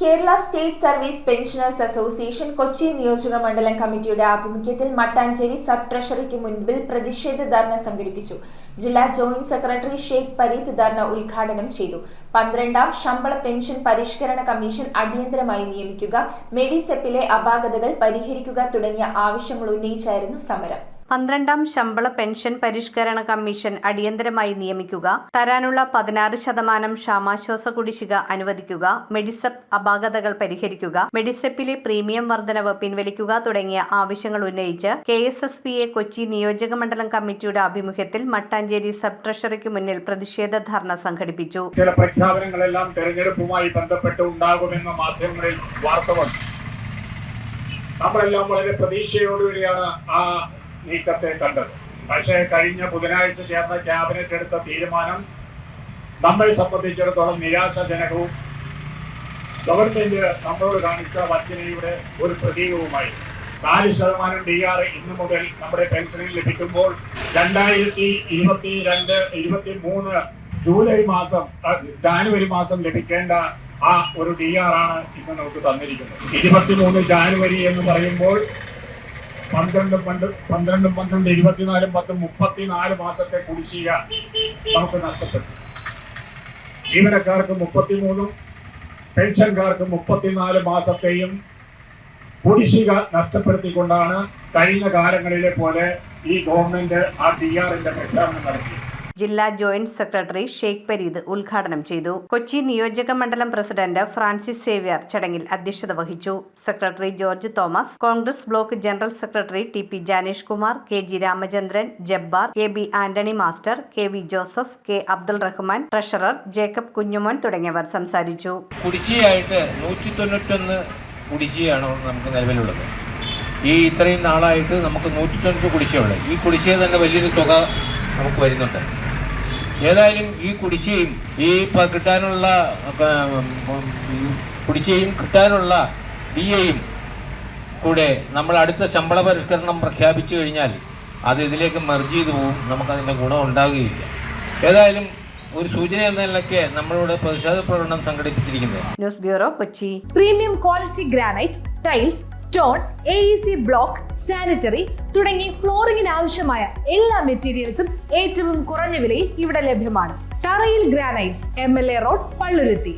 Kerala state service pensioners association Kochi നിയോജക മണ്ഡലം കമ്മിറ്റിയുടെ ആഭിമുഖ്യത്തിൽ മട്ടാഞ്ചേരി സബ് ട്രഷറിക്ക് മുൻപിൽ പ്രതിഷേധ ധർണ സംഘടിപ്പിച്ചു. ജില്ലാ ജോയിന്റ് സെക്രട്ടറി ഷെയ്ഖ് പരീദ് ധർണ ഉദ്ഘാടനം ചെയ്തു. 12ാം ശമ്പള പെൻഷൻ പരിഷ്കരണ കമ്മീഷൻ അടിയന്തരമായി നിയമിക്കുക, മെഡിസെപ്പിലെ അപാകതകൾ പരിഹരിക്കുക തുടങ്ങിയ ആവശ്യങ്ങൾ ഉന്നയിച്ചായിരുന്നു സമരം. 12ാം ശമ്പള പെൻഷൻ പരിഷ്കരണ കമ്മീഷൻ അടിയന്തരമായി നിയമിക്കുക, തരാനുള്ള 16% ക്ഷാമാശ്വാസ കുടിശ്ശിക അനുവദിക്കുക, മെഡിസെപ്പ് അപാകതകൾ പരിഹരിക്കുക, മെഡിസെപ്പിലെ പ്രീമിയം വർധനവ് പിൻവലിക്കുക തുടങ്ങിയ ആവശ്യങ്ങൾ ഉന്നയിച്ച് KSSPA കൊച്ചി നിയോജക മണ്ഡലം കമ്മിറ്റിയുടെ ആഭിമുഖ്യത്തിൽ മട്ടാഞ്ചേരി സബ് ട്രഷറിക്ക് മുന്നിൽ പ്രതിഷേധ ധർണ സംഘടിപ്പിച്ചു. ചില പ്രഖ്യാപനങ്ങളെല്ലാം തെരഞ്ഞെടുപ്പുമായി ബന്ധപ്പെട്ട് ഉണ്ടാകുമെന്ന മാധ്യമങ്ങളിൽ വാർത്ത വന്നു. നമ്മളെല്ലാം വളരെ പ്രതീക്ഷയോടുകൂടിയാണ് ആ നീക്കത്തെ കണ്ടത്. പക്ഷേ കഴിഞ്ഞ ബുധനാഴ്ച ചേർന്ന ക്യാബിനറ്റ് എടുത്ത തീരുമാനം നമ്മെ സംബന്ധിച്ചിടത്തോളം നിരാശാജനകവും ഗവൺമെന്റ് നമ്മളോട് കാണിച്ച വഞ്ചനയുടെ ഒരു പ്രതീകവുമായി. 4% DR ഇന്നു മുതൽ നമ്മുടെ പെൻഷനിൽ ലഭിക്കുമ്പോൾ 2022-23 ജാനുവരി മാസം ലഭിക്കേണ്ട ആ ഒരു DR ആണ് ഇന്ന് നമുക്ക് തന്നിരിക്കുന്നത്. 23 ജാനുവരി എന്ന് പറയുമ്പോൾ 12, 24, 34 മാസത്തെ കുടിശ്ശിക നമുക്ക് നഷ്ടപ്പെട്ടു. ജീവനക്കാർക്ക് 33, പെൻഷൻകാർക്ക് 34 മാസത്തെയും കുടിശ്ശിക നഷ്ടപ്പെടുത്തിക്കൊണ്ടാണ് കഴിഞ്ഞ കാലങ്ങളിലെ പോലെ ഈ ഗവൺമെന്റ് ആ DRന്റെ പ്രഖ്യാപനം നടത്തി. ജില്ലാ ജോയിന്റ് സെക്രട്ടറി ഷെയ്ഖ് പരീദ് ഉദ്ഘാടനം ചെയ്തു. കൊച്ചി നിയോജക മണ്ഡലം പ്രസിഡന്റ് ഫ്രാൻസിസ് സേവ്യർ ചടങ്ങിൽ അധ്യക്ഷത വഹിച്ചു. Secretary George Thomas, Congress block general secretary TP Janesh Kumar, KG Ramachandran, Jabbar, KB Antony master, KV Joseph, K Abdul Rahman, treasurer Jacob Kunjumon തുടങ്ങിയവർ സംസാരിച്ചു. കുടിശ്ശികയായിട്ട് 191 കുടിശ്ശികയാണ് നമുക്ക് നിലവിലുള്ളത്. ഈ ഇത്രയും നാളായിട്ട് നമുക്ക് 190 കുടിശ്ശികയുള്ളത്. ഈ കുടിശ്ശിക തന്നെ വലിയൊരു തുക നമുക്ക് വരുന്നുണ്ട്. ഏതായാലും ഈ കുടിശ്ശികയും കിട്ടാനുള്ള DAയും കൂടെ നമ്മൾ അടുത്ത ശമ്പള പരിഷ്കരണം പ്രഖ്യാപിച്ചു കഴിഞ്ഞാൽ അത് ഇതിലേക്ക് മെർജ് ചെയ്തു പോകും. നമുക്കതിൻ്റെ ഗുണം ഉണ്ടാകുകയില്ല. ഏതായാലും ഒരു സൂചന എന്ന നിലയ്ക്ക് നമ്മളുടെ പ്രതിഷേധ പ്രകടനം സംഘടിപ്പിച്ചിരിക്കുന്നത്. News bureau, Kochi. Premium quality granite, tiles, stone, AEC block, sanitary തുടങ്ങി ഫ്ലോറിംഗിന് ആവശ്യമായ എല്ലാ മെറ്റീരിയൽസും ഏറ്റവും കുറഞ്ഞ വിലയിൽ ഇവിടെ ലഭ്യമാണ്. തറയിൽ ഗ്രാനൈറ്റ്സ്, MLA റോഡ്, പള്ളുരുത്തി.